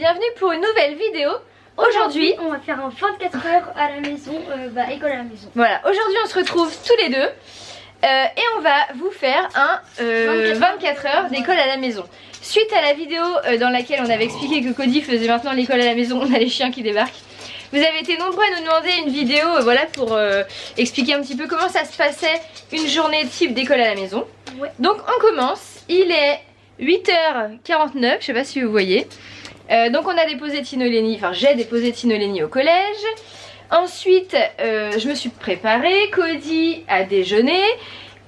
bienvenue pour une nouvelle vidéo. Aujourd'hui, on va faire un 24 heures à la maison, école à la maison. Voilà, aujourd'hui on se retrouve tous les deux et on va vous faire un 24 heures d'école à la maison. Suite à la vidéo dans laquelle on avait expliqué que Cody faisait maintenant l'école à la maison, on a les chiens qui débarquent. Vous avez été nombreux à nous demander une vidéo voilà, pour expliquer un petit peu comment ça se passait une journée type d'école à la maison. Ouais. Donc on commence, il est 8h49, je sais pas si vous voyez. Donc on a déposé Tino Lenny, enfin j'ai déposé Tino Lenny au collège. Ensuite je me suis préparée, Cody a déjeuné.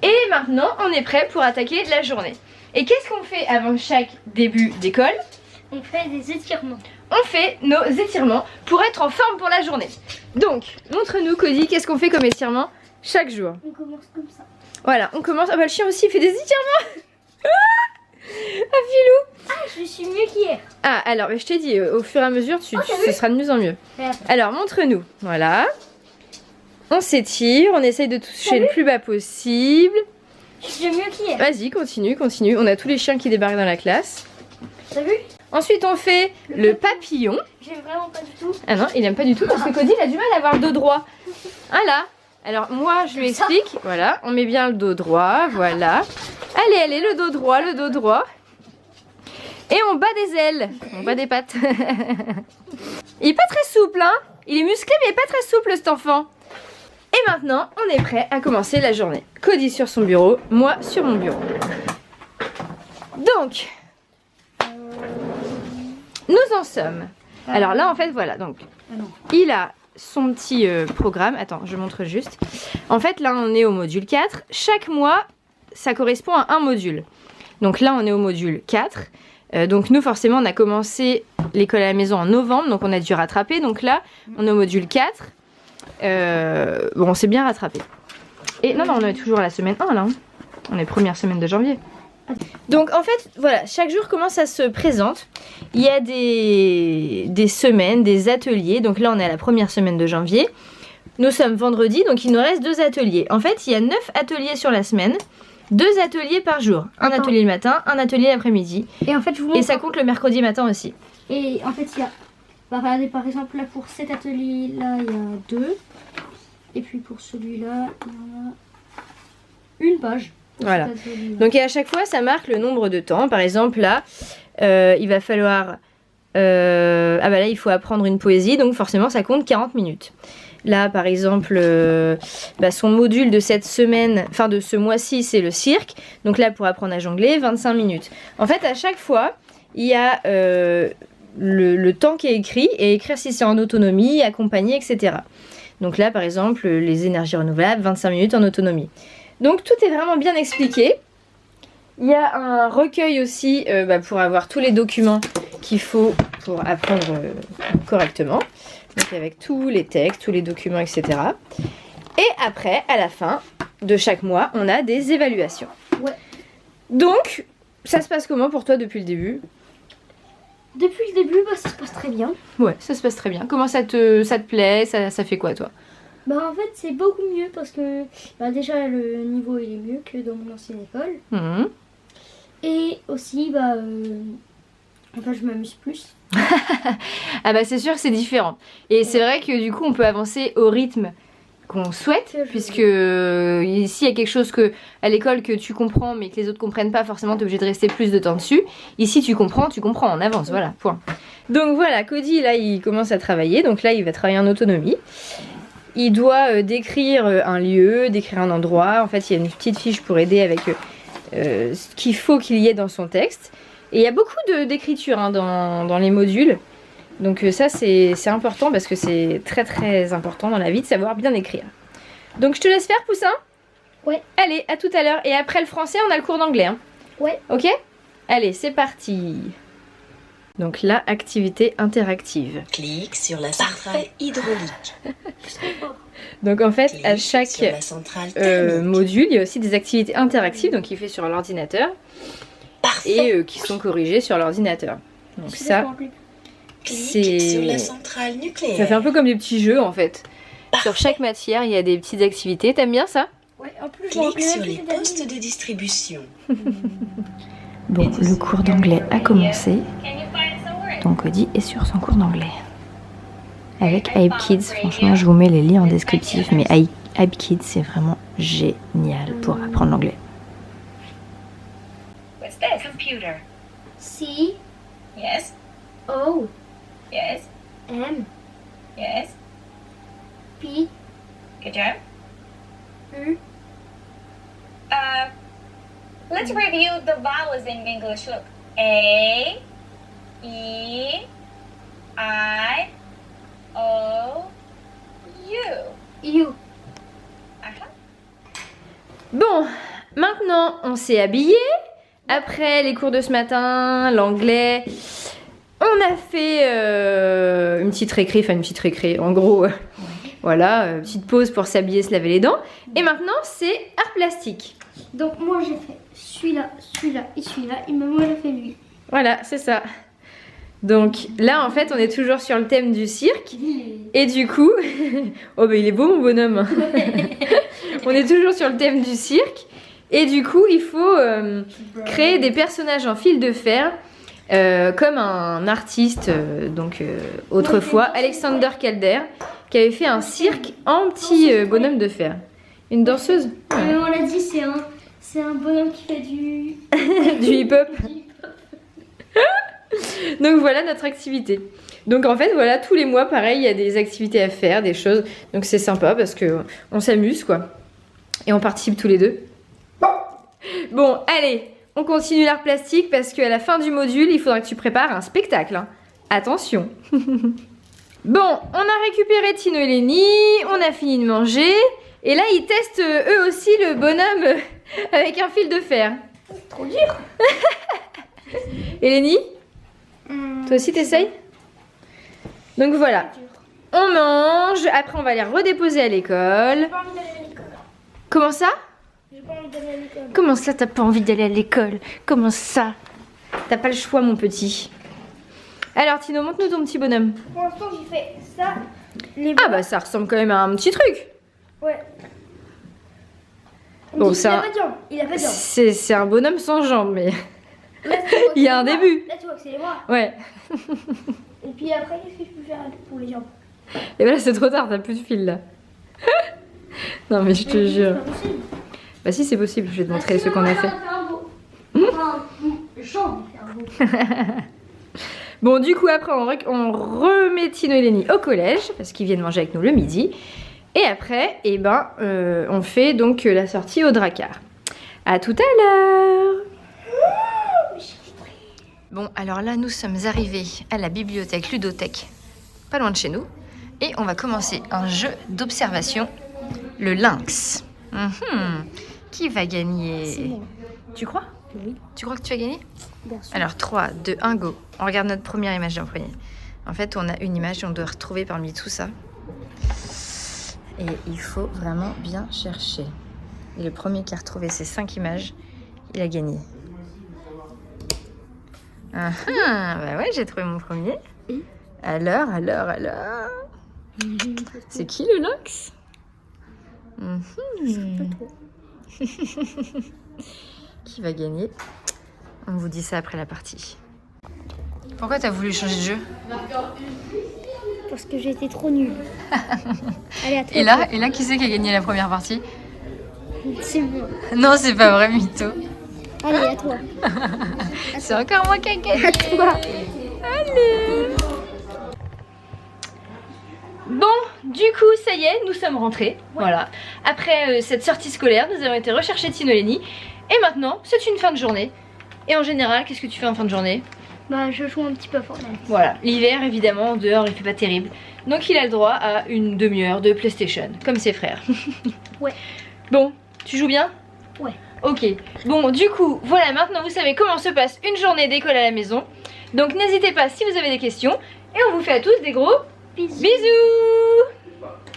Et maintenant on est prêt pour attaquer la journée. Et qu'est-ce qu'on fait avant chaque début d'école? On fait des étirements. On fait nos étirements pour être en forme pour la journée. Donc montre-nous Cody, qu'est-ce qu'on fait comme étirement chaque jour? On commence comme ça. Voilà, on commence, ah bah le chien aussi fait des étirements. Ah Filou. Ah, je suis mieux qu'hier. Ah alors je t'ai dit au fur et à mesure ce sera de mieux en mieux. Alors montre-nous, voilà. On s'étire, on essaye de toucher le plus bas possible. Je suis mieux qu'hier. Vas-y, continue, continue. On a tous les chiens qui débarquent dans la classe. T'as vu? Ensuite on fait le papillon. J'aime vraiment pas du tout. Ah non, il aime pas du tout parce que Cody il a du mal à avoir le dos droit. Ah là. Alors moi je lui explique, voilà, on met bien le dos droit, voilà. Allez, allez, le dos droit, le dos droit. Et on bat des ailes, on bat des pattes. Il est pas très souple, hein. Il est musclé mais il est pas très souple cet enfant. Et maintenant, on est prêt à commencer la journée. Cody sur son bureau, moi sur mon bureau. Donc, nous en sommes. Alors là, en fait, voilà, donc, il a son petit programme. Attends, je montre juste. En fait, là, on est au module 4. Chaque mois, ça correspond à un module. Donc là, on est au module 4. Donc nous, forcément, on a commencé l'école à la maison en novembre. Donc on a dû rattraper. Donc là, on est au module 4. Bon, on s'est bien rattrapé. Et non, non, on est toujours à la semaine 1, là. Hein. On est première semaine de janvier. Donc en fait, voilà, chaque jour, comment ça se présente? Il y a des semaines, des ateliers. Donc là, on est à la première semaine de janvier. Nous sommes vendredi, donc il nous reste 2 ateliers. En fait, il y a 9 ateliers sur la semaine. 2 ateliers par jour. Un atelier le matin, un atelier l'après-midi. Et en fait, je vous montre. Et ça compte le mercredi matin aussi. Et en fait, il y a... regardez, par exemple, là, pour cet atelier-là, il y a 2. Et puis pour celui-là, il y en a une page. Voilà. Donc et à chaque fois, ça marque le nombre de temps. Par exemple, là, il va falloir... ah bah là, il faut apprendre une poésie. Donc forcément, ça compte 40 minutes. Là, par exemple, son module de cette semaine, enfin de ce mois-ci, c'est le cirque. Donc là, pour apprendre à jongler, 25 minutes. En fait, à chaque fois, il y a le temps qui est écrit et écrire si c'est en autonomie, accompagné, etc. Donc là, par exemple, les énergies renouvelables, 25 minutes en autonomie. Donc tout est vraiment bien expliqué. Il y a un recueil aussi pour avoir tous les documents qu'il faut pour apprendre correctement. Donc avec tous les textes, tous les documents, etc. Et après, à la fin de chaque mois, on a des évaluations. Ouais. Donc, ça se passe comment pour toi depuis le début? Depuis le début, ça se passe très bien. Ouais, ça se passe très bien. Comment ça te plaît? Ça fait quoi toi? En fait, c'est beaucoup mieux parce que déjà le niveau il est mieux que dans mon ancienne école. Mmh. Et aussi, je m'amuse plus. Ah bah c'est sûr que c'est différent. Et c'est vrai que du coup on peut avancer au rythme qu'on souhaite, puisque ici il y a quelque chose que à l'école que tu comprends mais que les autres comprennent pas, forcément tu es obligé de rester plus de temps dessus. Ici tu comprends, on avance, voilà, point. Donc voilà, Cody là il commence à travailler, donc là il va travailler en autonomie. Il doit décrire un lieu, décrire un endroit. En fait il y a une petite fiche pour aider avec ce qu'il faut qu'il y ait dans son texte. Et il y a beaucoup d'écriture dans les modules. Donc ça c'est important parce que c'est très très important dans la vie de savoir bien écrire. Donc je te laisse faire, Poussin? Ouais. Allez, à tout à l'heure. Et après le français, on a le cours d'anglais. Hein. Ouais. Ok? Allez, c'est parti. Donc là, activité interactive. Clique sur la centrale hydraulique. Donc en fait, Clique à chaque sur la centrale thermique. module, il y a aussi des activités interactives, donc il fait sur l'ordinateur. Parfait. Et qui sont corrigées sur l'ordinateur. Donc ça, Clique sur la centrale nucléaire. ça fait un peu comme des petits jeux en fait. Parfait. Sur chaque matière, il y a des petites activités. T'aimes bien ça? Ouais, en plus, Clique sur les postes de distribution. Bon, le cours d'anglais a commencé. Donc Cody est sur son cours d'anglais. Avec Hype Kids, franchement je vous mets les liens en descriptif, mais Hype Kids c'est vraiment génial pour apprendre l'anglais. What's this? Computer. C Yes. O Yes. M Yes. P Good job. U Let's review the vowels in English. Look. A, E, I, O, U. U. Bon, maintenant on s'est habillé. Après les cours de ce matin, l'anglais, on a fait une petite récré, en gros, voilà, petite pause pour s'habiller, se laver les dents. Et maintenant c'est art plastique. Donc moi j'ai fait celui-là, celui-là et celui-là. Et maman elle a fait lui. Voilà, c'est ça. Donc là en fait on est toujours sur le thème du cirque. Et du coup, oh bah il est beau mon bonhomme. On est toujours sur le thème du cirque. Et du coup il faut créer des personnages en fil de fer. Comme un artiste, autrefois, Alexander Calder, qui avait fait un cirque en petit bonhomme de fer. Une danseuse. Maman l'a dit, c'est un bonhomme qui fait du... Du hip-hop. Donc voilà notre activité. Donc en fait voilà, tous les mois pareil, il y a des activités à faire, des choses. Donc c'est sympa parce que on s'amuse quoi. Et on participe tous les deux. Bon, allez, on continue l'art plastique parce qu'à la fin du module, il faudra que tu prépares un spectacle. Hein. Attention. Bon, on a récupéré Tino et Lenny, on a fini de manger. Et là, ils testent eux aussi le bonhomme avec un fil de fer. Trop dur. Et Lenny, toi aussi t'essayes? Donc voilà, on mange, après on va les redéposer à l'école. Comment ça? J'ai pas envie d'aller à l'école. Comment ça t'as pas envie d'aller à l'école? Comment ça? T'as pas le choix mon petit. Alors Tino, montre-nous ton petit bonhomme. Pour l'instant j'ai fait ça. Ah bah ça ressemble quand même à un petit truc. Ouais. Bon, il a pas de jambes. Il a pas de jambes. C'est un bonhomme sans jambes, mais Là, tu vois que il y a c'est un les bras. début. Là tu vois que c'est les bras. Ouais. Et puis après qu'est-ce que je peux faire pour les jambes? Et là c'est trop tard, t'as plus de fil là. Non mais je te jure. C'est pas possible. Bah si c'est possible, je vais te montrer ce qu'on a fait. Bon du coup après on remet Tino et Lenny au collège parce qu'ils viennent manger avec nous le midi. Et après on fait donc la sortie au Drakkar. À tout à l'heure. Bon alors là nous sommes arrivés à la bibliothèque ludothèque, pas loin de chez nous. Et on va commencer un jeu d'observation, le lynx. Qui va gagner? C'est moi. Tu crois? Oui. Tu crois que tu vas gagner? Bien sûr. Alors 3, 2, 1, go. On regarde notre première image en premier. En fait, on a une image et on doit retrouver parmi tout ça. Et il faut vraiment bien chercher. Et le premier qui a retrouvé ces 5 images, il a gagné. Ah ah, bah ouais, j'ai trouvé mon premier. Alors. C'est qui le lynx? Qui va gagner? On vous dit ça après la partie. Pourquoi t'as voulu changer de jeu? Parce que j'étais trop nulle. Allez, à toi. Et là, qui c'est qui a gagné la première partie? C'est bon. Non, c'est pas vrai, mytho. Allez, à toi. C'est encore moi qui ai gagné. À toi. Allez. Bon, du coup, ça y est, nous sommes rentrés. Voilà. Après cette sortie scolaire, nous avons été rechercher Tino et Lenny. Et maintenant, c'est une fin de journée. Et en général, qu'est-ce que tu fais en fin de journée? Bah, je joue un petit peu à Fortnite. Voilà, l'hiver évidemment, dehors il fait pas terrible. Donc il a le droit à une demi-heure de PlayStation, comme ses frères. Ouais. Bon, tu joues bien? Ouais. Ok, bon du coup, voilà, maintenant vous savez comment se passe une journée d'école à la maison. Donc n'hésitez pas si vous avez des questions. Et on vous fait à tous des gros bisous.